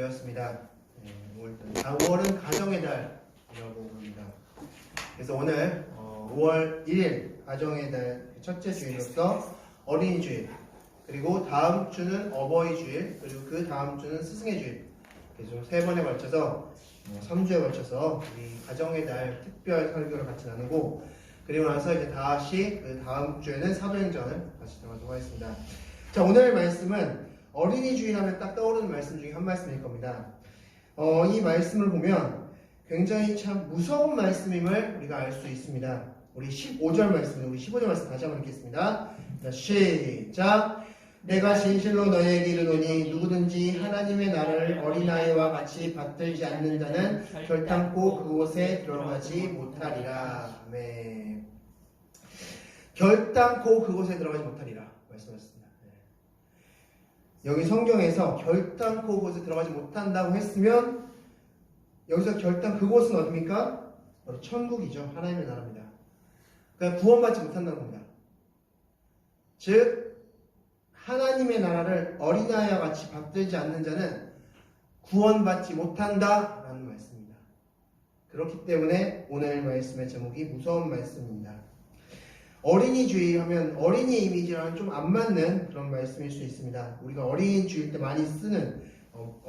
되었습니다. 5월은 가정의 달이라고 합니다. 그래서 오늘 5월 1일 가정의 달 첫째 주일로서 어린이 주일, 그리고 다음 주는 어버이 주일, 그리고 그 다음 주는 스승의 주일, 그래서 3번에 걸쳐서 3주에 걸쳐서 우리 가정의 달 특별 설교를 같이 나누고, 그리고 나서 이제 다시 그 다음 주에는 사도행전을 같이 나누도록 하겠습니다. 자, 오늘 말씀은 어린이 주일 하면 딱 떠오르는 말씀 중에 한 말씀일 겁니다. 이 말씀을 보면 굉장히 참 무서운 말씀임을 우리가 알 수 있습니다. 우리 15절 말씀, 우리 15절 말씀 다시 한번 읽겠습니다. 자, 시작! 내가 진실로 너희에게 이르노니 누구든지 하나님의 나라를 어린아이와 같이 받들지 않는 자는 결단코 그곳에 들어가지 못하리라. 아멘. 결단코 그곳에 들어가지 못하리라 말씀하셨습니다. 여기 성경에서 결단코 그곳에 들어가지 못한다고 했으면 여기서 결단 그곳은 어디입니까? 바로 천국이죠. 하나님의 나라입니다. 그러니까 구원받지 못한다는 겁니다. 즉 하나님의 나라를 어린아이와 같이 받들지 않는 자는 구원받지 못한다라는 말씀입니다. 그렇기 때문에 오늘 말씀의 제목이 무서운 말씀입니다. 어린이 주일 하면 어린이 이미지랑 좀 안 맞는 그런 말씀일 수 있습니다. 우리가 어린이 주일 때 많이 쓰는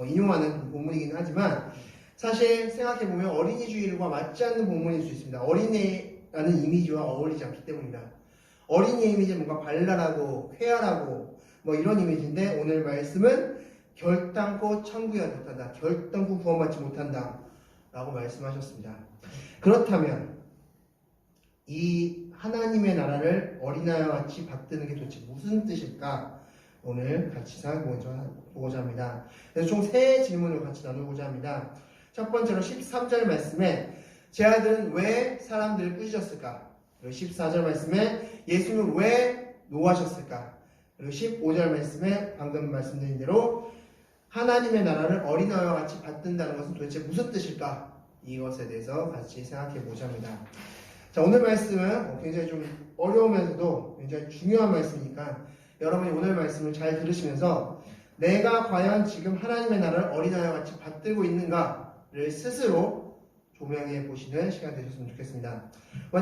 인용하는 그 본문이긴 하지만 사실 생각해보면 어린이 주일과 맞지 않는 본문일 수 있습니다. 어린이라는 이미지와 어울리지 않기 때문입니다. 어린이 이미지는 뭔가 발랄하고 쾌활하고 뭐 이런 이미지인데 오늘 말씀은 결단코 천국에 가지 못한다. 결단코 구원받지 못한다. 라고 말씀하셨습니다. 그렇다면 이 하나님의 나라를 어린아이와 같이 받드는 게 도대체 무슨 뜻일까? 오늘 같이 생각해보고자 합니다. 그래서 총 3질문을 같이 나누고자 합니다. 첫 번째로 13절 말씀에 제 아들은 왜 사람들을 꾸짖었을까? 그리고 14절 말씀에 예수님은 왜 노하셨을까? 그리고 15절 말씀에 방금 말씀드린 대로 하나님의 나라를 어린아이와 같이 받든다는 것은 도대체 무슨 뜻일까? 이것에 대해서 같이 생각해 보자 합니다. 자, 오늘 말씀은 굉장히 좀 어려우면서도 굉장히 중요한 말씀이니까 여러분이 오늘 말씀을 잘 들으시면서 내가 과연 지금 하나님의 나라를 어린아이와 같이 받들고 있는가를 스스로 조명해 보시는 시간 되셨으면 좋겠습니다.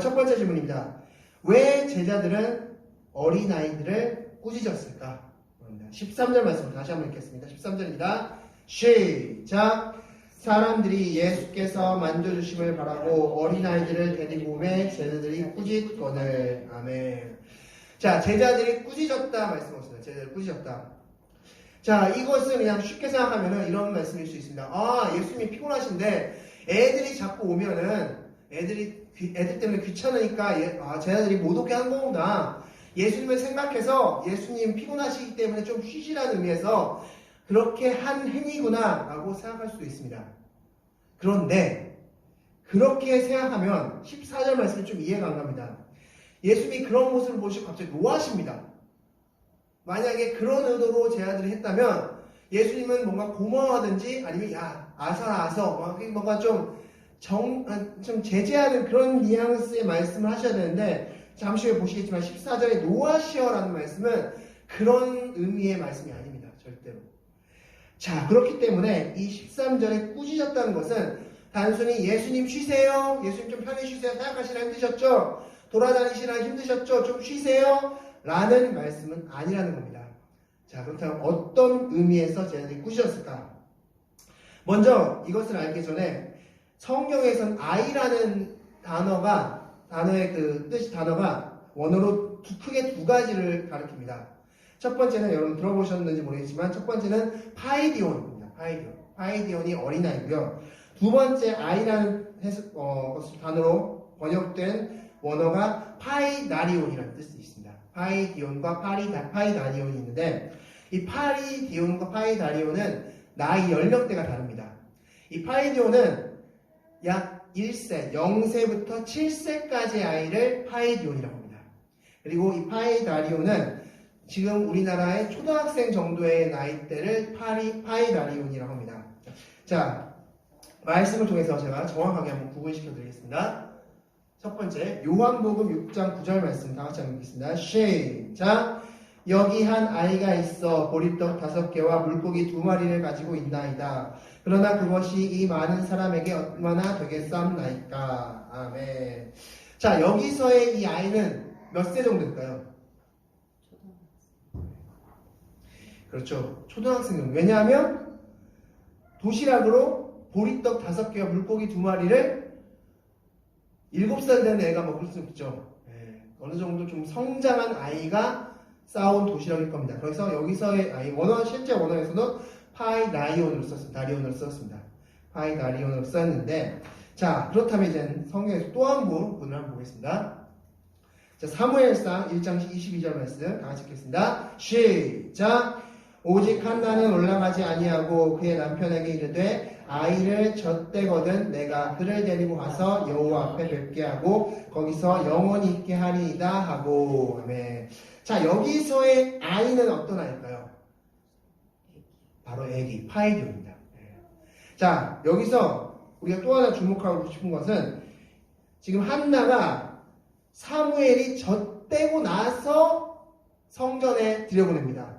첫 번째 질문입니다. 왜 제자들은 어린아이들을 꾸짖었을까? 13절 말씀 다시 한번 읽겠습니다. 13절입니다. 시작! 사람들이 예수께서 만져주심을 바라고 어린아이들을 데리고 오매 제자들이 꾸짖거늘. 아멘. 자, 제자들이 꾸짖었다 말씀하셨습니다. 제자들이 꾸짖었다. 자, 이것은 그냥 쉽게 생각하면 이런 말씀일 수 있습니다. 아, 예수님이 피곤하신데 애들이 자꾸 오면은 애들 때문에 귀찮으니까 제자들이 못 오게 한 거구나. 예수님을 생각해서 예수님 피곤하시기 때문에 좀 쉬시라는 의미에서 그렇게 한 행위구나 라고 생각할 수도 있습니다. 그런데 그렇게 생각하면 14절 말씀이 좀 이해가 안 갑니다. 예수님이 그런 모습을 보시고 갑자기 노하십니다. 만약에 그런 의도로 제자들이 했다면 예수님은 뭔가 고마워하든지 아니면 야 아서 뭔가 좀 제재하는 그런 뉘앙스의 말씀을 하셔야 되는데 잠시 후에 보시겠지만 14절에 노하시어라는 말씀은 그런 의미의 말씀이 아닙니다. 절대로. 자, 그렇기 때문에 이 13절에 꾸짖었다는 것은 단순히 예수님 쉬세요. 예수님 좀 편히 쉬세요. 생각하시라 힘드셨죠? 돌아다니시라 힘드셨죠? 좀 쉬세요. 라는 말씀은 아니라는 겁니다. 자, 그렇다면 어떤 의미에서 제자들이 꾸짖었을까? 먼저 이것을 알기 전에 성경에선 아이라는 단어의 그 단어가 원어로 크게 두 가지를 가리킵니다. 첫 번째는 여러분 들어보셨는지 모르겠지만 첫 번째는 파이디온입니다. 파이디온이 어린아이고요. 두 번째 아이라는 단어로 번역된 원어가 파이다리온이라는 뜻이 있습니다. 파이디온과 파이다리온이 있는데 이 파이디온과 파이다리온은 나이 연령대가 다릅니다. 이 파이디온은 약 1세, 0세부터 7세까지의 아이를 파이디온이라고 합니다. 그리고 이 파이다리온은 지금 우리나라의 초등학생 정도의 나이대를 파이다리온이라고 합니다. 자, 말씀을 통해서 제가 정확하게 한번 구분시켜 드리겠습니다. 첫 번째, 요한복음 6장 9절 말씀 다 같이 한번 읽겠습니다. 시작! 여기 한 아이가 있어 보리떡 5개와 물고기 2마리를 가지고 있나이다. 그러나 그것이 이 많은 사람에게 얼마나 되겠사옵나이까. 아멘. 자, 여기서의 이 아이는 몇 세 정도일까요? 그렇죠. 초등학생은. 왜냐하면 도시락으로 보리떡 5개와 물고기 2마리를 7살 된 애가 먹을 수 있죠. 어느 정도 좀 성장한 아이가 싸온 도시락일 겁니다. 그래서 여기서의 아이, 실제 원어에서는 파이나리온으로 썼습니다. 파이나리온으로 썼는데, 자, 그렇다면 이제 성경에서 또 한 부분을 한번 보겠습니다. 자, 사무엘상 1장 22절 말씀 다 같이 읽겠습니다. 시작! 오직 한나는 올라가지 아니하고 그의 남편에게 이르되 아이를 젖대거든 내가 그를 데리고 가서 여호와 앞에 뵙게 하고 거기서 영원히 있게 하리이다 하고. 아멘. 자, 여기서의 아이는 어떤 아이일까요? 바로 애기, 파이디오입니다. 자, 여기서 우리가 또 하나 주목하고 싶은 것은 지금 한나가 사무엘이 젖대고 나서 성전에 들여보냅니다.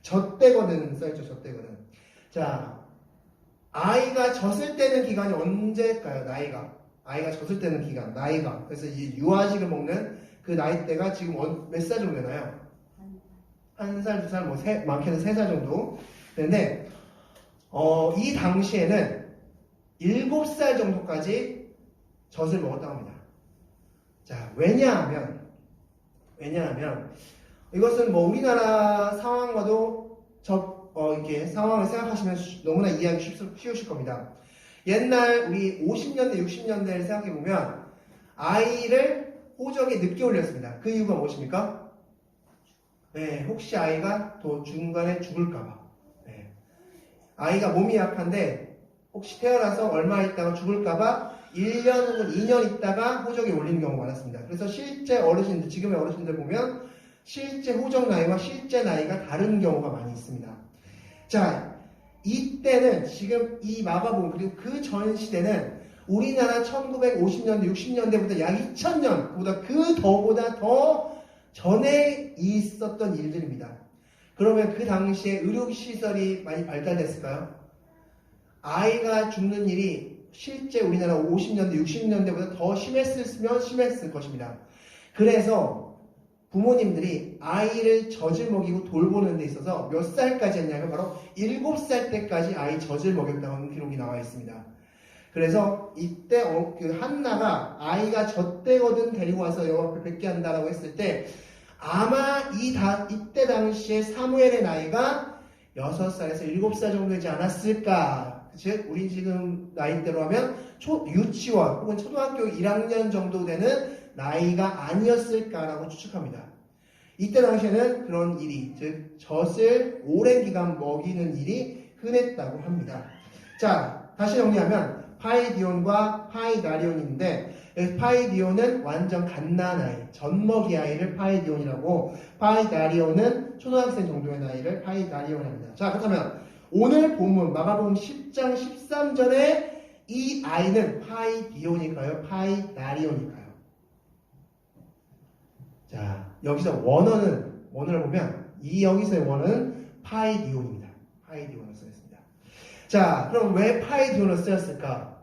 젖대거든 써있죠. 젖대거든. 자, 아이가 젖을 때는 기간이 언제일까요? 아이가 젖을 때는 기간, 나이가. 그래서 이 유아식을 먹는 그 나이대가 지금 몇 살 정도 되나요? 1살, 2살, 뭐 많게는 3살 정도 되는데, 이 당시에는 7살 정도까지 젖을 먹었다고 합니다. 자, 왜냐하면 이것은 뭐 우리나라 상황과도 이렇게 상황을 생각하시면 너무나 이해하기 쉬우실 겁니다. 옛날 우리 50년대, 60년대를 생각해보면 아이를 호적에 늦게 올렸습니다. 그 이유가 무엇입니까? 네, 혹시 아이가 또 중간에 죽을까봐. 네. 아이가 몸이 약한데 혹시 태어나서 얼마 있다가 죽을까봐 1년 혹은 2년 있다가 호적에 올리는 경우가 많았습니다. 그래서 실제 어르신들, 지금의 어르신들 보면 실제 호적 나이와 실제 나이가 다른 경우가 많이 있습니다. 자, 이때는 지금 이 마가복음 그리고 그 전 시대는 우리나라 1950년대, 60년대부터 약 2000년보다 더보다 더 전에 있었던 일들입니다. 그러면 그 당시에 의료시설이 많이 발달됐을까요? 아이가 죽는 일이 실제 우리나라 50년대, 60년대보다 더 심했을 것입니다. 그래서 부모님들이 아이를 젖을 먹이고 돌보는 데 있어서 몇 살까지 했냐면 바로 7살 때까지 아이 젖을 먹였다는 기록이 나와 있습니다. 그래서 이때 그 한나가 아이가 젖대거든 데리고 와서 여호와 앞에 뵙게 한다라고 했을 때 아마 이때 당시에 사무엘의 나이가 6살에서 7살 정도 되지 않았을까. 즉 우리 지금 나이대로 하면 유치원 혹은 초등학교 1학년 정도 되는 나이가 아니었을까라고 추측합니다. 이때 당시에는 그런 일이, 즉 젖을 오랜 기간 먹이는 일이 흔했다고 합니다. 자, 다시 정리하면 파이디온과 파이나리온인데 파이디온은 완전 갓난 아이, 젖먹이 아이를 파이디온이라고, 파이나리온은 초등학생 정도의 나이를 파이나리온입니다. 자, 그렇다면 오늘 본문 마가복음 10장 13절에 이 아이는 파이디온일까요? 파이나리온일까요? 자, 여기서 원어를 보면 여기서의 원어는 파이디온입니다. 파이디온을 쓰였습니다. 자, 그럼 왜 파이디온을 쓰였을까?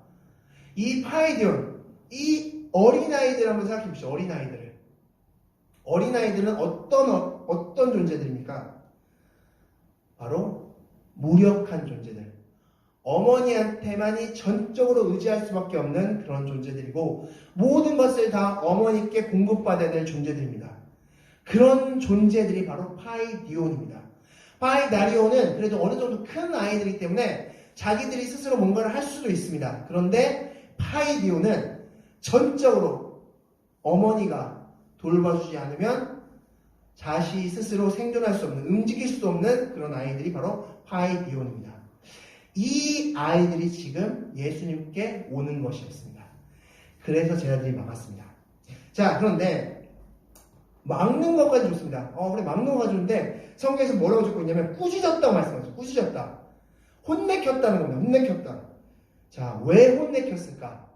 이 파이디온, 이 어린아이들 한번 생각해 보시죠. 어린아이들은 어떤 존재들입니까? 바로 무력한 존재들. 어머니한테만이 전적으로 의지할 수밖에 없는 그런 존재들이고 모든 것을 다 어머니께 공급받아야 될 존재들입니다. 그런 존재들이 바로 파이디온입니다. 파이나리온은 그래도 어느 정도 큰 아이들이기 때문에 자기들이 스스로 뭔가를 할 수도 있습니다. 그런데 파이디온은 전적으로 어머니가 돌봐주지 않으면 자신이 스스로 생존할 수 없는, 움직일 수도 없는 그런 아이들이 바로 파이디온입니다. 이 아이들이 지금 예수님께 오는 것이었습니다. 그래서 제자들이 막았습니다. 자, 그런데 막는 것까지 좋습니다. 그래, 막는 것까지 좋은데 성경에서 뭐라고 적고 있냐면 꾸짖었다고 말씀하죠. 꾸짖었다. 혼내켰다는 겁니다. 혼내켰다. 자, 왜 혼내켰을까?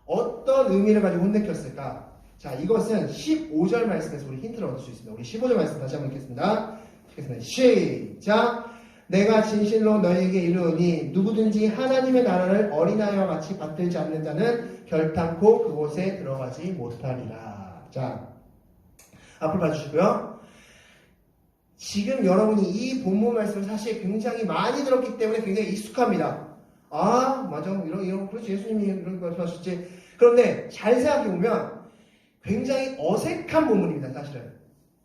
어떤 의미를 가지고 혼내켰을까? 자, 이것은 15절 말씀에서 우리 힌트를 얻을 수 있습니다. 우리 15절 말씀 다시 한번 읽겠습니다. 시작! 내가 진실로 너희에게 이르노니 누구든지 하나님의 나라를 어린아이와 같이 받들지 않는 자는 결탄코 그곳에 들어가지 못하리라. 자, 앞을 봐주시고요. 지금 여러분이 이 본문 말씀을 사실 굉장히 많이 들었기 때문에 굉장히 익숙합니다. 아, 맞아. 그렇지. 예수님이 이런 거 말씀하셨지. 그런데 잘 생각해보면 굉장히 어색한 본문입니다, 사실은.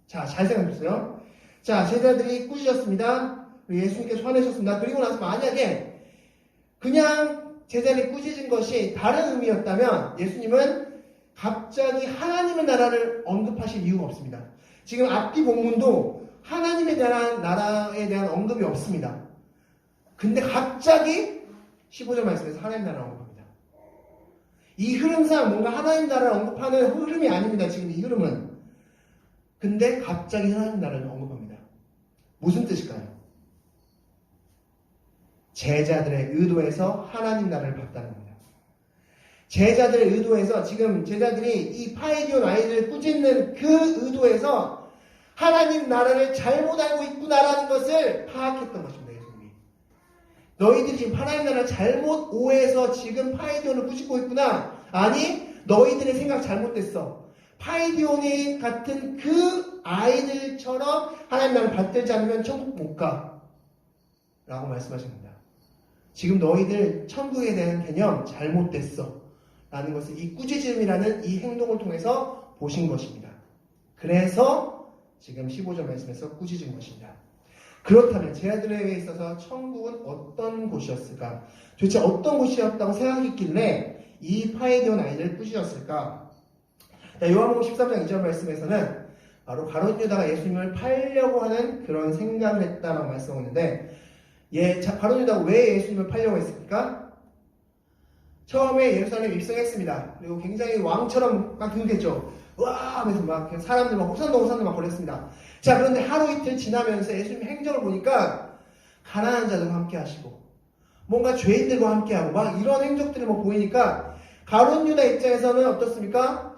자, 잘 생각해보세요. 자, 제자들이 꾸짖었습니다. 예수님께서 화내셨습니다. 그리고 나서 만약에 그냥 제자들이 꾸짖은 것이 다른 의미였다면 예수님은 갑자기 하나님의 나라를 언급하실 이유가 없습니다. 지금 앞뒤 본문도 하나님에 대한 나라에 대한 언급이 없습니다. 근데 갑자기 15절 말씀에서 하나님 나라를 언급합니다. 이 흐름상 뭔가 하나님 나라를 언급하는 흐름이 아닙니다. 지금 이 흐름은. 근데 갑자기 하나님 나라를 언급합니다. 무슨 뜻일까요? 제자들의 의도에서 하나님 나라를 봤다는 겁니다. 제자들의 의도에서 지금 제자들이 이 파이디온 아이들을 꾸짖는 그 의도에서 하나님 나라를 잘못 알고 있구나라는 것을 파악했던 것입니다. 예수님이. 너희들이 지금 하나님 나라를 잘못 오해해서 지금 파이디온을 꾸짖고 있구나. 아니, 너희들의 생각 잘못됐어. 파이디온이 같은 그 아이들처럼 하나님 나라를 받들지 않으면 천국 못 가. 라고 말씀하십니다. 지금 너희들 천국에 대한 개념 잘못됐어. 라는 것을 이 꾸짖음이라는 이 행동을 통해서 보신 것입니다. 그래서 지금 15절 말씀에서 꾸짖은 것입니다. 그렇다면 제자들에게 있어서 천국은 어떤 곳이었을까? 도대체 어떤 곳이었다고 생각했길래 이 파이디온 아이들을 꾸짖었을까? 요한복음 13장 2절 말씀에서는 바로 가룟 유다가 예수님을 팔려고 하는 그런 생각을 했다라고 말씀하는데 가룟 유다가 왜 예수님을 팔려고 했습니까? 처음에 예루살렘에 입성했습니다. 그리고 굉장히 왕처럼 막 등극했죠. 와 하면서 막 사람들 막 호산도 막 걸렸습니다. 자, 그런데 하루 이틀 지나면서 예수님의 행적을 보니까 가난한 자들과 함께 하시고 뭔가 죄인들과 함께 하고 막 이런 행적들을 막 보이니까 가룟 유다 입장에서는 어떻습니까?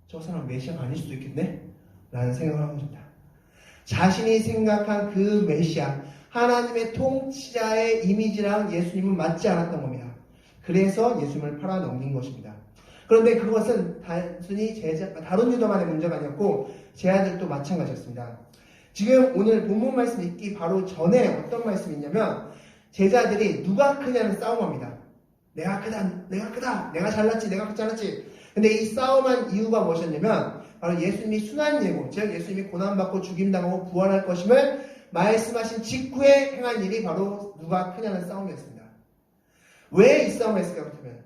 저 사람 메시아가 아닐 수도 있겠네? 라는 생각을 하는 겁니다. 자신이 생각한 그 메시아, 하나님의 통치자의 이미지랑 예수님은 맞지 않았던 겁니다. 그래서 예수님을 팔아 넘긴 것입니다. 그런데 그것은 단순히 가룟 유다만의 문제가 아니었고 제자들도 마찬가지였습니다. 지금 오늘 본문 말씀 읽기 바로 전에 어떤 말씀이 있냐면 제자들이 누가 크냐는 싸움합니다. 내가 크다, 내가 잘났지, 내가 잘났지. 근데 이 싸움한 이유가 무엇이었냐면 바로 예수님이 순환 예고, 즉 예수님이 고난받고 죽임당하고 부활할 것임을 말씀하신 직후에 행한 일이 바로 누가 크냐는 싸움이었습니다. 왜 이 싸움을 했을까? 그렇다면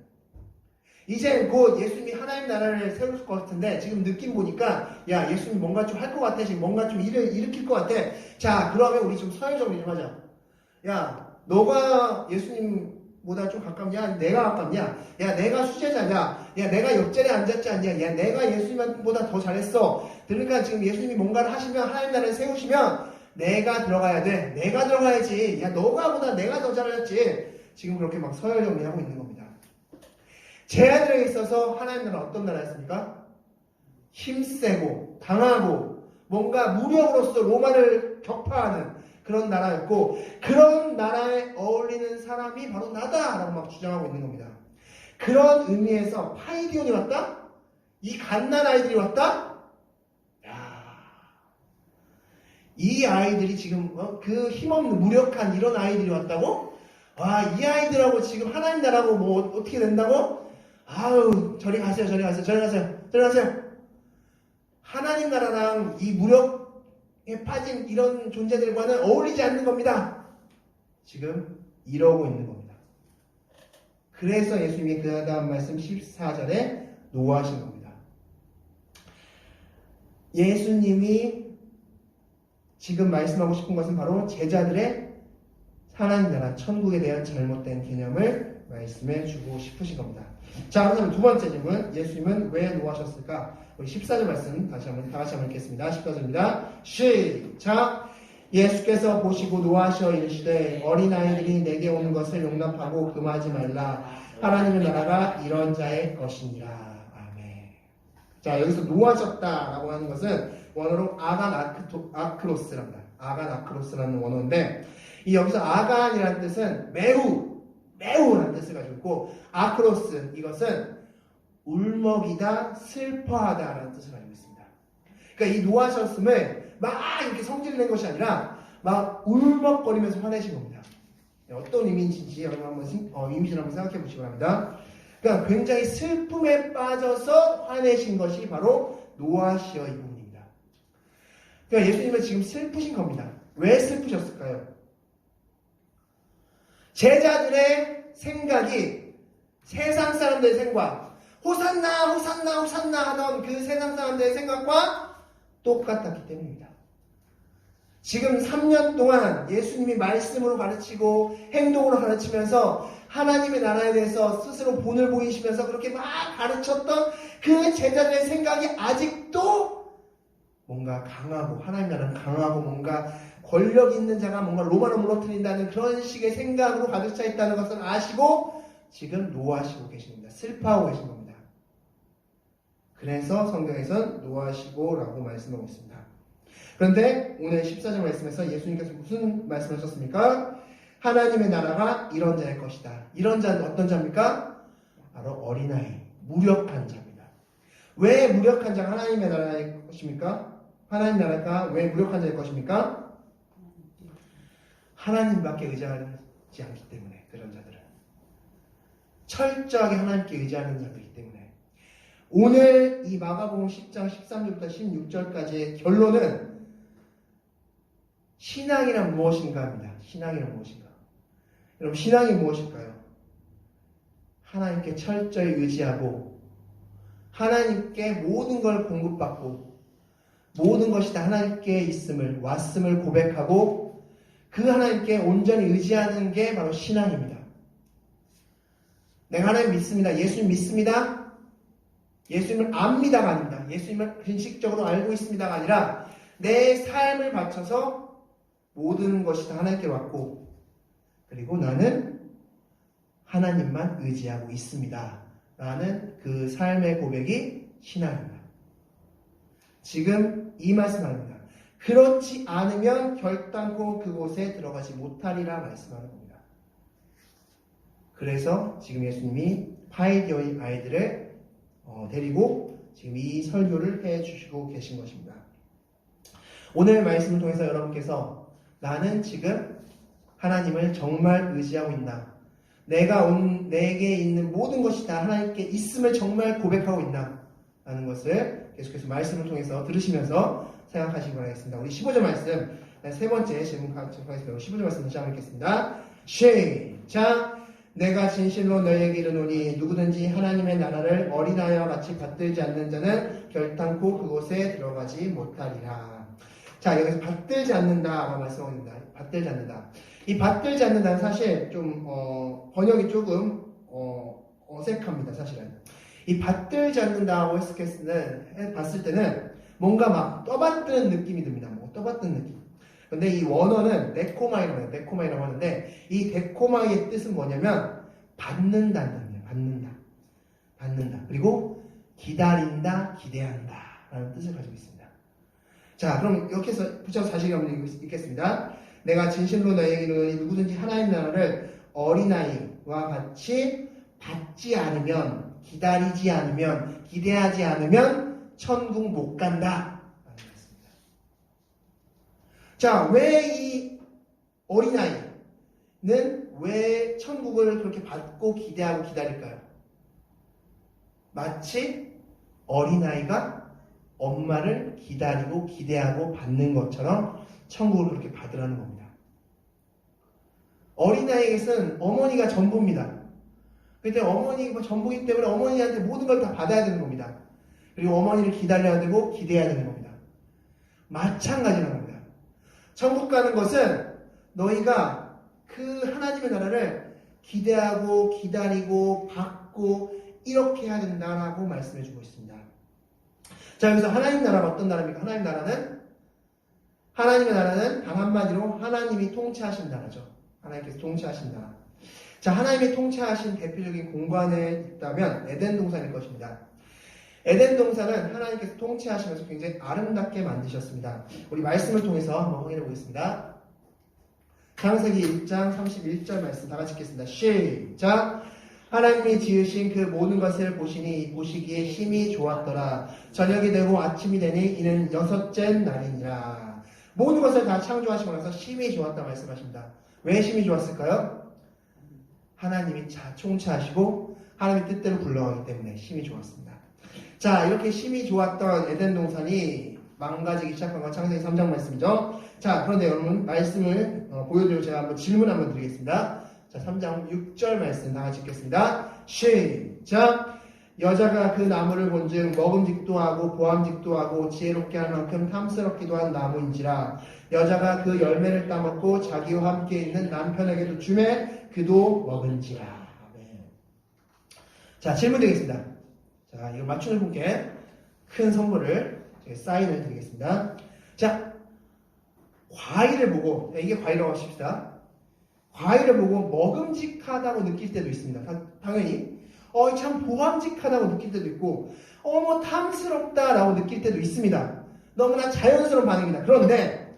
이제 곧 예수님이 하나님 나라를 세울 것 같은데 지금 느낌 보니까 야, 예수님이 뭔가 좀 할 것 같아. 지금 뭔가 좀 일을 일으킬 것 같아. 자, 그러면 우리 좀 서열 정리 좀 하자. 야, 너가 예수님보다 좀 가깝냐? 내가 가깝냐? 야, 내가 수제자냐? 야, 내가 옆자리에 앉았지 않냐? 야, 내가 예수님보다 더 잘했어. 그러니까 지금 예수님이 뭔가를 하시면 하나님 나라를 세우시면 내가 들어가야 돼. 내가 들어가야지. 야, 너가 보다 내가 더 잘했지. 지금 그렇게 막 서열 정리하고 있는 겁니다. 제자들에 있어서 하나님 나라는 어떤 나라였습니까? 힘세고 강하고 뭔가 무력으로서 로마를 격파하는 그런 나라였고 그런 나라에 어울리는 사람이 바로 나다라고 막 주장하고 있는 겁니다. 그런 의미에서 파이디온이 왔다? 이 갓난 아이들이 왔다? 야, 이 아이들이 지금 그 힘없는 무력한 이런 아이들이 왔다고? 와, 이 아이들하고 지금 하나님 나라고 뭐 어떻게 된다고? 아유, 저리 가세요. 하나님 나라랑 이 무력에 빠진 이런 존재들과는 어울리지 않는 겁니다. 지금 이러고 있는 겁니다. 그래서 예수님이 그 다음 말씀 14절에 노하신 겁니다. 예수님이 지금 말씀하고 싶은 것은 바로 제자들의 하나님 나라, 천국에 대한 잘못된 개념을 말씀해 주고 싶으신 겁니다. 자, 그럼 두 번째 질문. 예수님은 왜 노하셨을까? 우리 14절 말씀 다 같이 한번 읽겠습니다. 14절입니다. 시작! 예수께서 보시고 노하셔 이르시되 어린아이들이 내게 오는 것을 용납하고 금하지 말라. 하나님의 나라가 이런 자의 것이니라. 아멘. 자, 여기서 노하셨다라고 하는 것은 원어로 아크로스랍니다. 아크로스라는 원어인데, 이 여기서 아간이라는 뜻은 매우라는 뜻을 가지고 있고, 아크로스, 이것은 울먹이다, 슬퍼하다라는 뜻을 가지고 있습니다. 그러니까 이 노하셨음을 막 이렇게 성질을 낸 것이 아니라 막 울먹거리면서 화내신 겁니다. 어떤 이미지인지 여러분 한번 이미지를 한번 생각해 보시기 바랍니다. 그러니까 굉장히 슬픔에 빠져서 화내신 것이 바로 노하시어의 부분입니다. 그러니까 예수님은 지금 슬프신 겁니다. 왜 슬프셨을까요? 제자들의 생각이 세상 사람들의 생각, 호산나 하던 그 세상 사람들의 생각과 똑같았기 때문입니다. 지금 3년 동안 예수님이 말씀으로 가르치고 행동으로 가르치면서 하나님의 나라에 대해서 스스로 본을 보이시면서 그렇게 막 가르쳤던 그 제자들의 생각이 아직도 뭔가 강하고, 하나님 나라는 강하고 뭔가 권력 있는 자가 뭔가 로마로 무너뜨린다는 그런 식의 생각으로 가득 차 있다는 것을 아시고 지금 노하시고 계십니다. 슬퍼하고 계신 겁니다. 그래서 성경에선 노하시고라고 말씀하고 있습니다. 그런데 오늘 14절 말씀에서 예수님께서 무슨 말씀을 하셨습니까? 하나님의 나라가 이런 자일 것이다. 이런 자는 어떤 자입니까? 바로 어린아이, 무력한 자입니다. 왜 무력한 자가 하나님의 나라일 것입니까? 하나님 나라가 왜 무력한 자일 것입니까? 하나님밖에 의지하지 않기 때문에, 그런 자들은. 철저하게 하나님께 의지하는 자들이기 때문에. 오늘 이 마가복음 10장 13절부터 16절까지의 결론은 신앙이란 무엇인가 합니다. 신앙이란 무엇인가? 여러분, 신앙이 무엇일까요? 하나님께 철저히 의지하고 하나님께 모든 걸 공급받고 모든 것이 다 하나님께 왔음을 고백하고 그 하나님께 온전히 의지하는 게 바로 신앙입니다. 내가 하나님 믿습니다. 예수님 믿습니다. 예수님을 압니다가 아닙니다. 예수님을 근식적으로 알고 있습니다가 아니라 내 삶을 바쳐서 모든 것이 다 하나님께 왔고 그리고 나는 하나님만 의지하고 있습니다. 라는 그 삶의 고백이 신앙입니다. 지금 이 말씀합니다. 그렇지 않으면 결단코 그곳에 들어가지 못하리라 말씀하는 겁니다. 그래서 지금 예수님이 파이디어의 아이들을 데리고 지금 이 설교를 해주시고 계신 것입니다. 오늘 말씀을 통해서 여러분께서 나는 지금 하나님을 정말 의지하고 있나? 내게 있는 모든 것이 다 하나님께 있음을 정말 고백하고 있나? 라는 것을 계속해서 말씀을 통해서 들으시면서 생각하시기 바라겠습니다. 우리 15절 말씀, 세 번째 질문 가겠습니다. 15절 말씀 다시 한번 읽겠습니다. 시작! 내가 진실로 너희에게 이르노니 누구든지 하나님의 나라를 어린아이와 같이 받들지 않는 자는 결단코 그곳에 들어가지 못하리라. 자, 여기서 받들지 않는다라고 말씀합니다. 받들지 않는다. 이 받들지 않는다는 사실 좀 번역이 조금 어색합니다. 사실은 이 받들지 않는다고 봤을 때는 뭔가 막 떠받드는 느낌이 듭니다. 뭐 떠받드는 느낌. 근데 이 원어는 데코마이라고 하는데 이 데코마이의 뜻은 뭐냐면 받는다는 뜻입니다. 받는다. 그리고 기다린다, 기대한다 라는 뜻을 가지고 있습니다. 자, 그럼 이렇게 해서 붙여서 다시 한번 읽겠습니다. 내가 진실로 너희에게 이르노니 누구든지 하나님 나라를 어린아이와 같이 받지 않으면, 기다리지 않으면, 기대하지 않으면 천국 못 간다 라는 말씀입니다. 자, 왜 이 어린아이는 왜 천국을 그렇게 받고 기대하고 기다릴까요? 마치 어린아이가 엄마를 기다리고 기대하고 받는 것처럼 천국을 그렇게 받으라는 겁니다. 어린아이에게는 어머니가 전부입니다. 그때 어머니가 전부이기 때문에 어머니한테 모든 걸 다 받아야 되는 겁니다. 그리고 어머니를 기다려야 되고 기대해야 되는 겁니다. 마찬가지라는 겁니다. 천국 가는 것은 너희가 그 하나님의 나라를 기대하고 기다리고 받고 이렇게 해야 된다라고 말씀해 주고 있습니다. 자, 여기서 하나님 나라가 어떤 나라입니까? 하나님의 나라는 단 한마디로 하나님이 통치하신 나라죠. 하나님께서 통치하신 나라. 자, 하나님이 통치하신 대표적인 공간에 있다면 에덴 동산일 것입니다. 에덴 동산은 하나님께서 통치하시면서 굉장히 아름답게 만드셨습니다. 우리 말씀을 통해서 한번 확인해 보겠습니다. 창세기 1장 31절 말씀 다 같이 읽겠습니다. 시작! 하나님이 지으신 그 모든 것을 보시기에 심히 좋았더라. 저녁이 되고 아침이 되니 이는 여섯째 날이니라. 모든 것을 다 창조하시고 나서 심히 좋았다 말씀하십니다. 왜 심히 좋았을까요? 하나님이 통치하시고 하나님의 뜻대로 굴러가기 때문에 심히 좋았습니다. 자, 이렇게 심히 좋았던 에덴 동산이 망가지기 시작한 건 창세기 3장 말씀이죠. 자, 그런데 여러분 말씀을 보여드리고 제가 한번 질문 한번 드리겠습니다. 자, 3장 6절 말씀 다 같이 읽겠습니다. 시작! 여자가 그 나무를 본즉 먹음직도 하고 보암직도 하고 지혜롭게 할 만큼 탐스럽기도 한 나무인지라. 여자가 그 열매를 따먹고 자기와 함께 있는 남편에게도 주매 그도 먹은지라. 네. 자, 질문 드리겠습니다. 자, 이거 맞추는 분께 큰 선물을 사인을 드리겠습니다. 자, 과일을 보고, 이게 과일이라고 하십시다. 과일을 보고 먹음직하다고 느낄 때도 있습니다. 당연히. 참 보암직하다고 느낄 때도 있고, 뭐 탐스럽다라고 느낄 때도 있습니다. 너무나 자연스러운 반응입니다. 그런데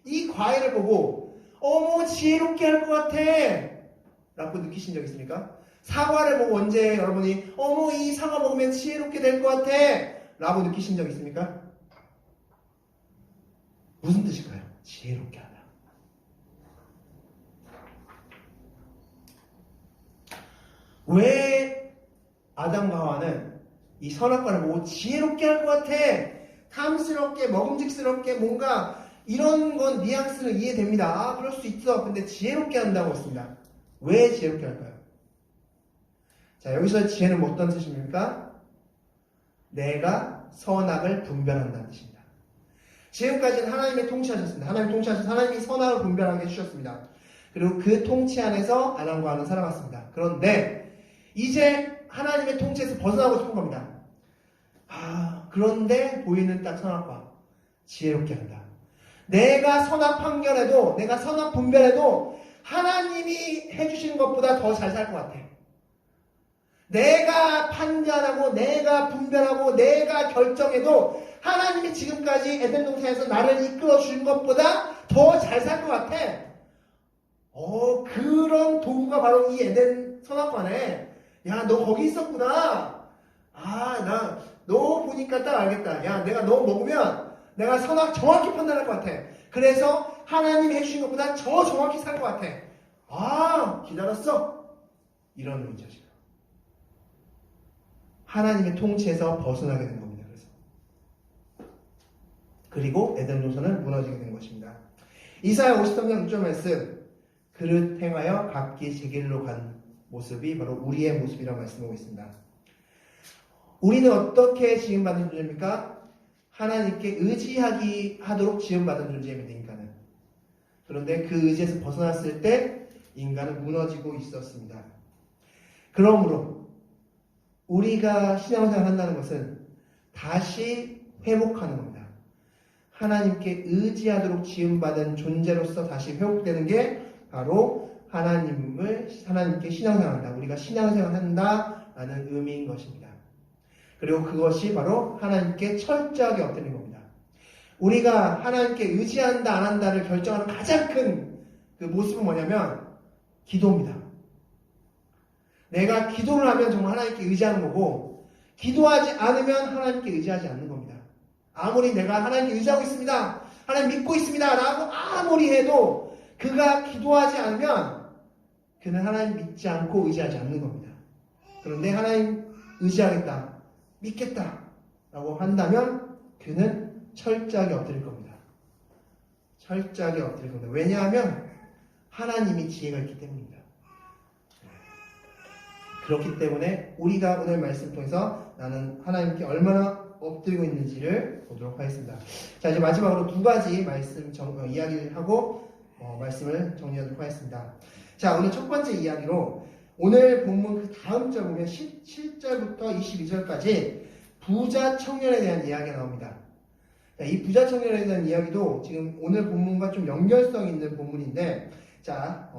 이 과일을 보고, 뭐 지혜롭게 할 것 같아 라고 느끼신 적 있습니까? 사과를 보고 언제 여러분이 이 사과 먹으면 지혜롭게 될 것 같아 라고 느끼신 적 있습니까? 무슨 뜻일까요? 지혜롭게 하다. 왜 아담과 하와는 이 선악과를 보고 지혜롭게 할 것 같아, 탐스럽게 먹음직스럽게 뭔가 이런 건 뉘앙스는 이해됩니다. 그럴 수 있어. 근데 지혜롭게 한다고 했습니다. 왜 지혜롭게 할까요? 자, 여기서 지혜는 어떤 뜻입니까? 내가 선악을 분별한다는 뜻입니다. 지금까지는 하나님의 통치하셨습니다. 하나님이 통치하셔서 하나님이 선악을 분별하게 해주셨습니다. 그리고 그 통치 안에서 아담과 하와는 살아갔습니다. 그런데 이제 하나님의 통치에서 벗어나고 싶은 겁니다. 그런데 보이는 딱 선악과 지혜롭게 한다. 내가 선악 판결해도, 내가 선악 분별해도 하나님이 해주시는 것보다 더 잘 살 것 같아. 내가 판단하고 내가 분별하고 내가 결정해도 하나님이 지금까지 에덴 동산에서 나를 이끌어 주신 것보다 더 잘 살 것 같아. 그런 도구가 바로 이 에덴 선악과네. 야, 너 거기 있었구나. 나 너 보니까 딱 알겠다. 야, 내가 너 먹으면 내가 선악 정확히 판단할 것 같아. 그래서 하나님이 해주신 것보다 더 정확히 살 것 같아. 기다렸어. 이런 의미죠. 하나님의 통치에서 벗어나게 된 겁니다. 그리고 에덴 동산은 무너지게 된 것입니다. 이사야 53장 6절 말씀, 그릇 행하여 각기 제 길로 간 모습이 바로 우리의 모습이라고 말씀하고 있습니다. 우리는 어떻게 지음받은 존재입니까? 하나님께 의지하도록 지음받은 존재입니다. 인간은. 그런데 그 의지에서 벗어났을 때 인간은 무너지고 있었습니다. 그러므로 우리가 신앙생활을 한다는 것은 다시 회복하는 겁니다. 하나님께 의지하도록 지음받은 존재로서 다시 회복되는 게 바로 하나님께 신앙생활한다. 우리가 신앙생활을 한다라는 의미인 것입니다. 그리고 그것이 바로 하나님께 철저하게 엎드리는 겁니다. 우리가 하나님께 의지한다 안 한다를 결정하는 가장 큰 그 모습은 뭐냐면 기도입니다. 내가 기도를 하면 정말 하나님께 의지하는 거고, 기도하지 않으면 하나님께 의지하지 않는 겁니다. 아무리 내가 하나님께 의지하고 있습니다, 하나님 믿고 있습니다 라고 아무리 해도 그가 기도하지 않으면 그는 하나님 믿지 않고 의지하지 않는 겁니다. 그런데 하나님 의지하겠다, 믿겠다 라고 한다면 그는 철저하게 엎드릴 겁니다. 철저하게 엎드릴 겁니다. 왜냐하면 하나님이 지혜가 있기 때문입니다. 그렇기 때문에 우리가 오늘 말씀을 통해서 나는 하나님께 얼마나 엎드리고 있는지를 보도록 하겠습니다. 자, 이제 마지막으로 두 가지 말씀 이야기를 하고 말씀을 정리하도록 하겠습니다. 자, 오늘 첫 번째 이야기로 오늘 본문 그 다음 절 보면 17절부터 22절까지 부자 청년에 대한 이야기가 나옵니다. 자, 이 부자 청년에 대한 이야기도 지금 오늘 본문과 좀 연결성 있는 본문인데, 자,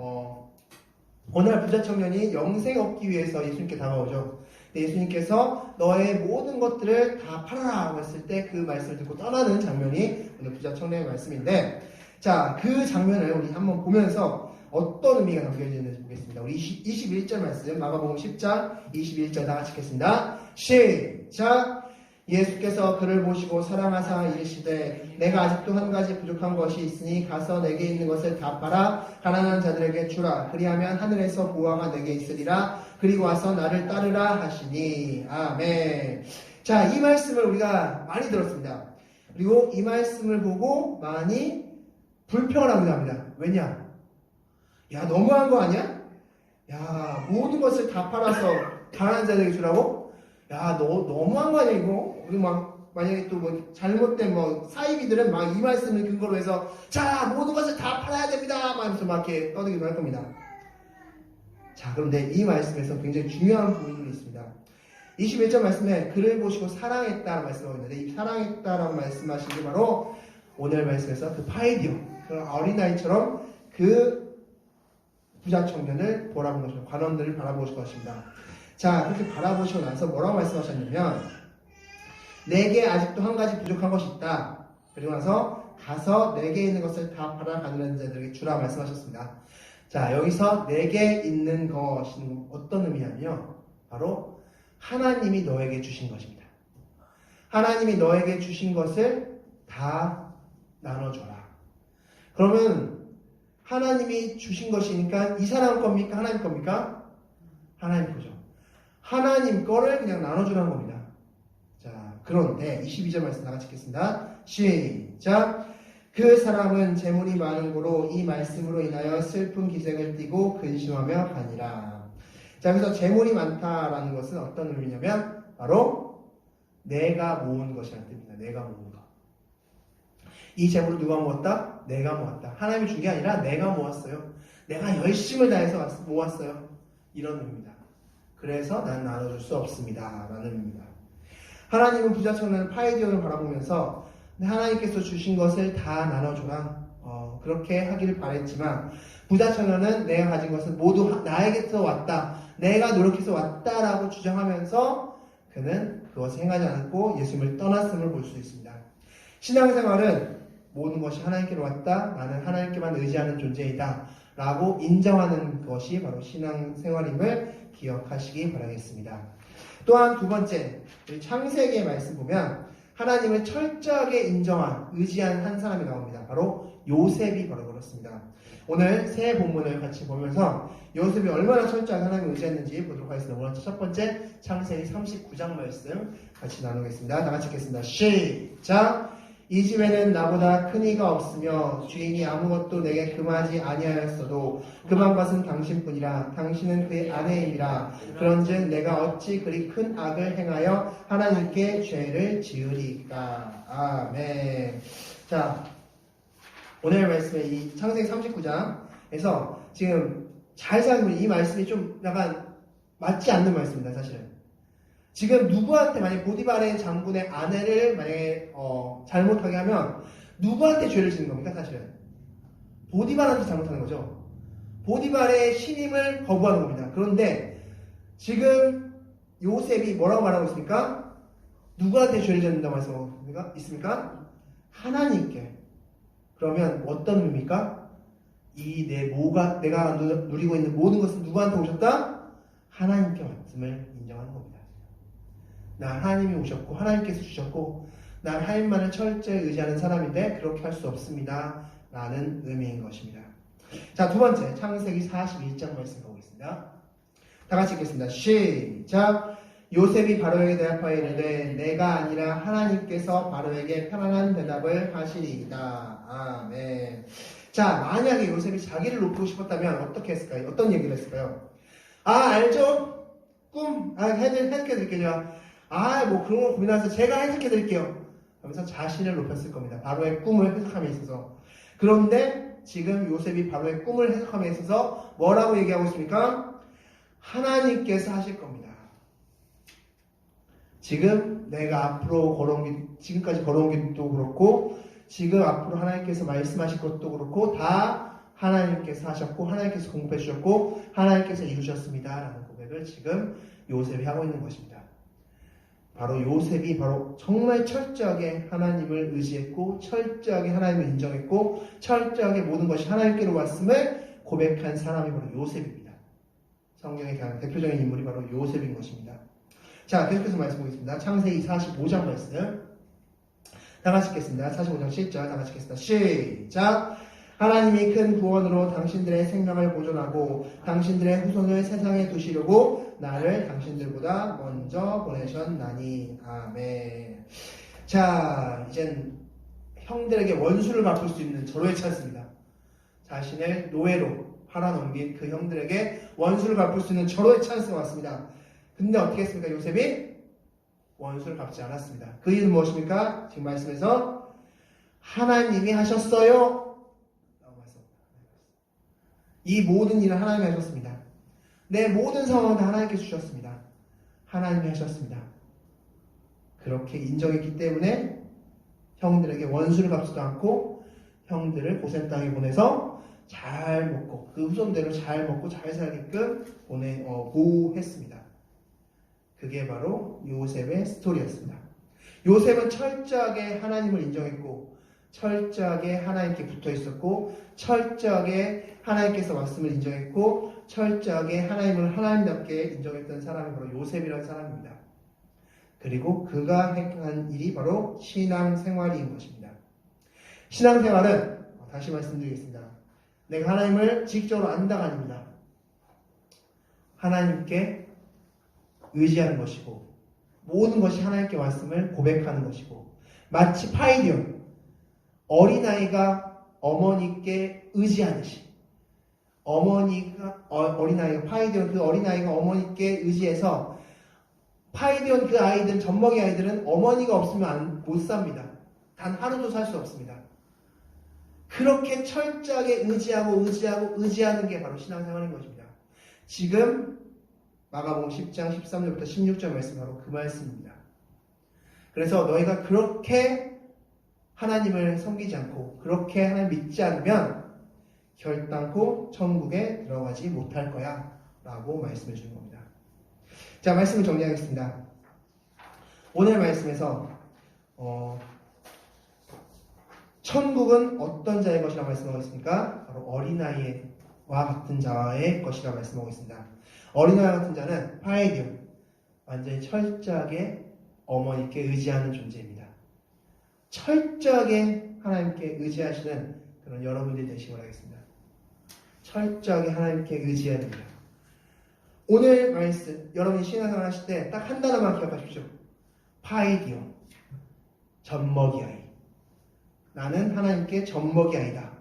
어느 날 부자 청년이 영생 얻기 위해서 예수님께 다가오죠. 예수님께서 너의 모든 것들을 다 팔아라 했을 때 그 말씀을 듣고 떠나는 장면이 오늘 부자 청년의 말씀인데, 자, 그 장면을 우리 한번 보면서 어떤 의미가 담겨있는지 보겠습니다. 우리 21절 말씀, 마가복음 10장 21절 다 같이 읽겠습니다. 시작! 예수께서 그를 보시고 사랑하사 이르시되 내가 아직도 한 가지 부족한 것이 있으니 가서 내게 있는 것을 다 팔아 가난한 자들에게 주라. 그리하면 하늘에서 보화가 내게 있으리라. 그리고 와서 나를 따르라 하시니. 아멘. 자, 이 말씀을 우리가 많이 들었습니다. 그리고 이 말씀을 보고 많이 불평을 합니다. 왜냐? 야, 너무한 거 아니야? 야, 모든 것을 다 팔아서 가난한 자들에게 주라고? 야, 너무한 거 아니야, 이거? 우리 만약에 또 잘못된 사이비들은 막 이 말씀을 근거로 해서, 자, 모든 것을 다 팔아야 됩니다! 막 하면서 막 이렇게 떠들기도 할 겁니다. 자, 그런데 이 말씀에서 굉장히 중요한 부분이 있습니다. 21절 말씀에 그를 보시고 사랑했다라고 말씀하고 있는데, 이 사랑했다라고 말씀하신 게 바로 오늘 말씀에서 그 파이디오, 그 어린아이처럼 그 부자 청년을 바라본 것입니다. 관원들을 바라보실 것입니다. 자, 그렇게 바라보시고 나서 뭐라고 말씀하셨냐면, 내게 아직도 한 가지 부족한 것이 있다. 그리고 나서 가서 내게 있는 것을 다 팔아 가난한 자들에게 주라 말씀하셨습니다. 자, 여기서 내게 있는 것은 어떤 의미냐면요, 바로 하나님이 너에게 주신 것입니다. 하나님이 너에게 주신 것을 다 나눠줘라. 그러면 하나님이 주신 것이니까 이 사람 겁니까? 하나님 겁니까? 하나님 거죠. 하나님 거를 그냥 나눠주라는 겁니다. 자, 그런데 22절 말씀 다 같이 읽겠습니다. 시작! 그 사람은 재물이 많은 고로 이 말씀으로 인하여 슬픈 기색을 띠고 근심하며 가니라. 자, 그래서 재물이 많다라는 것은 어떤 의미냐면 바로 내가 모은 것이라는 뜻입니다. 내가 모은 것. 이 재물을 누가 모았다? 내가 모았다. 하나님이 준 게 아니라 내가 모았어요. 내가 열심을 다해서 모았어요. 이런 의미입니다. 그래서 난 나눠줄 수 없습니다. 라는 의미입니다. 하나님은 부자 청년을 파이디온을 바라보면서 하나님께서 주신 것을 다 나눠주라. 그렇게 하기를 바랬지만 부자 청년은 내가 가진 것은 모두 나에게서 왔다. 내가 노력해서 왔다라고 주장하면서 그는 그것을 행하지 않고 예수님을 떠났음을 볼 수 있습니다. 신앙생활은 모든 것이 하나님께로 왔다. 나는 하나님께만 의지하는 존재이다. 라고 인정하는 것이 바로 신앙생활임을 기억하시기 바라겠습니다. 또한 두 번째, 우리 창세기의 말씀 보면 하나님을 철저하게 인정한, 의지한 한 사람이 나옵니다. 바로 요셉이 바로 그렇습니다. 오늘 새 본문을 같이 보면서 요셉이 얼마나 철저하게 하나님을 의지했는지 보도록 하겠습니다. 오늘 첫 번째 창세기 39장 말씀 같이 나누겠습니다. 다 같이 읽겠습니다. 시작! 이 집에는 나보다 큰 이가 없으며 주인이 아무것도 내게 금하지 아니하였어도 금한 것은 당신뿐이라. 당신은 그의 아내이라. 그런즉 내가 어찌 그리 큰 악을 행하여 하나님께 죄를 지으리까. 아멘. 자, 오늘 말씀에 이 창세기 39장에서 지금 잘 생각해보면 이 말씀이 좀 약간 맞지 않는 말씀입니다. 사실은. 지금 누구한테 만약에 보디발의 장군의 아내를 만약에 잘못하게 하면 누구한테 죄를 지는 겁니까? 사실은 보디발한테 잘못하는 거죠. 보디발의 신임을 거부하는 겁니다. 그런데 지금 요셉이 뭐라고 말하고 있습니까? 누구한테 죄를 짓는다고 말씀하고 있습니까? 하나님께. 그러면 어떤 의미입니까? 내가 누리고 있는 모든 것은 누구한테 오셨다? 하나님께 왔음을 인정하는 겁니다. 나 하나님이 오셨고 하나님께서 주셨고 난 하나님만을 철저히 의지하는 사람인데 그렇게 할 수 없습니다. 라는 의미인 것입니다. 자, 두 번째 창세기 41장 말씀 보겠습니다. 다 같이 읽겠습니다. 시작! 요셉이 바로에게 대답하여 이르되 내가 아니라 하나님께서 바로에게 편안한 대답을 하시리이다. 아멘. 자, 만약에 요셉이 자기를 높이고 싶었다면 어떻게 했을까요? 어떤 얘기를 했을까요? 알죠? 해석해드릴게요. 그런 거 고민하면서 제가 해석해드릴게요. 그러면서 자신을 높였을 겁니다. 바로의 꿈을 해석함에 있어서. 그런데 지금 요셉이 바로의 꿈을 해석함에 있어서 뭐라고 얘기하고 있습니까? 하나님께서 하실 겁니다. 지금 내가 앞으로 지금까지 걸어온 길도 그렇고, 지금 앞으로 하나님께서 말씀하실 것도 그렇고, 다 하나님께서 하셨고, 하나님께서 공급해 주셨고, 하나님께서 이루셨습니다. 라는 고백을 고백을 지금 요셉이 하고 있는 것입니다. 바로 요셉이 바로 정말 철저하게 하나님을 의지했고 철저하게 하나님을 인정했고 철저하게 모든 것이 하나님께로 왔음을 고백한 사람이 바로 요셉입니다. 성경의 가장 대표적인 인물이 바로 요셉인 것입니다. 자, 계속해서 말씀 보겠습니다. 창세기 45장 말씀 다 같이 읽겠습니다. 45장 7절 다 같이 읽겠습니다. 시작! 하나님이 큰 구원으로 당신들의 생명을 보존하고 당신들의 후손을 세상에 두시려고 나를 당신들보다 먼저 보내셨나니. 아멘. 자, 이젠 형들에게 원수를 갚을 수 있는 절호의 찬스입니다. 자신을 노예로 팔아넘긴 그 형들에게 원수를 갚을 수 있는 절호의 찬스가 왔습니다. 근데 어떻게 했습니까? 요셉이 원수를 갚지 않았습니다. 그 이유는 무엇입니까? 지금 말씀에서 하나님이 하셨어요. 이 모든 일을 하나님이 하셨습니다. 내 모든 상황을 다 하나님께 주셨습니다. 하나님이 하셨습니다. 그렇게 인정했기 때문에 형들에게 원수를 갚지도 않고 형들을 고센 땅에 보내서 잘 먹고 그 후손대로 잘 먹고 잘 살게끔 보호했습니다. 그게 바로 요셉의 스토리였습니다. 요셉은 철저하게 하나님을 인정했고 철저하게 하나님께 붙어 있었고 철저하게 하나님께서 말씀을 인정했고 철저하게 하나님을 하나님답게 인정했던 사람이 바로 요셉이라는 사람입니다. 그리고 그가 행한 일이 바로 신앙생활인 것입니다. 신앙생활은 다시 말씀드리겠습니다. 내가 하나님을 지식적으로 안다가 아닙니다. 하나님께 의지하는 것이고 모든 것이 하나님께 말씀을 고백하는 것이고 마치 파이디온 어린아이가 어머니께 의지하듯이 어린아이가 파이디온 그 어린아이가 어머니께 의지해서 파이디온 그 아이들은 젖먹이 아이들은 어머니가 없으면 못 삽니다. 단 하루도 살 수 없습니다. 그렇게 철저하게 의지하는 게 바로 신앙생활인 것입니다. 지금 마가복음 10장 13절부터 16절 말씀 바로 그 말씀입니다. 그래서 너희가 그렇게 하나님을 섬기지 않고 그렇게 하나님 믿지 않으면 결단코 천국에 들어가지 못할 거야 라고 말씀해 주는 겁니다. 자, 말씀을 정리하겠습니다. 오늘 말씀에서 천국은 어떤 자의 것이라고 말씀하고 있습니까? 바로 어린아이와 같은 자의 것이라고 말씀하고 있습니다. 어린아이와 같은 자는 파이디온 완전히 철저하게 어머니께 의지하는 존재입니다. 철저하게 하나님께 의지하시는 그런 여러분들이 되시기 바라겠습니다. 철저하게 하나님께 의지해야 됩니다. 오늘 말씀 여러분이 신앙생활 하실 때 딱 한 단어만 기억하십시오. 파이디온 젖먹이 아이. 나는 하나님께 젖먹이 아이다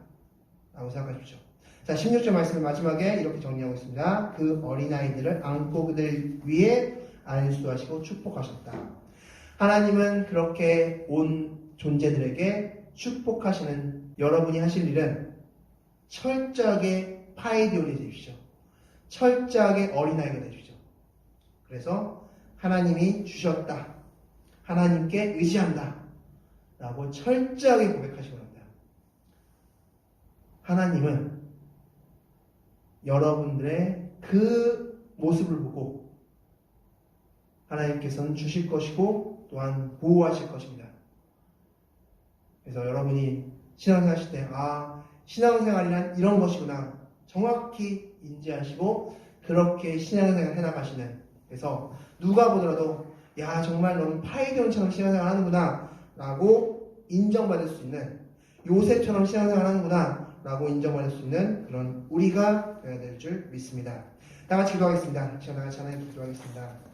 라고 생각하십시오. 자, 16절 말씀을 마지막에 이렇게 정리하고 있습니다. 그 어린아이들을 안고 그들 위에 안수하시고 축복하셨다. 하나님은 그렇게 온 존재들에게 축복하시는 여러분이 하실 일은 철저하게 파이디온이 되십시오. 철저하게 어린아이가 되십시오. 그래서 하나님이 주셨다. 하나님께 의지한다. 라고 철저하게 고백하시기 바랍니다. 하나님은 여러분들의 그 모습을 보고 하나님께서는 주실 것이고 또한 보호하실 것입니다. 그래서 여러분이 신앙생활 하실 때 신앙생활이란 이런 것이구나 정확히 인지하시고 그렇게 신앙생활 해나가시는, 그래서 누가 보더라도 야 정말 너는 파이디온처럼 신앙생활 하는구나 라고 인정받을 수 있는, 요셉처럼 신앙생활 하는구나 라고 인정받을 수 있는 그런 우리가 되어야 될 줄 믿습니다. 다 같이 기도하겠습니다. 시간 다 같이 하나님 기도하겠습니다.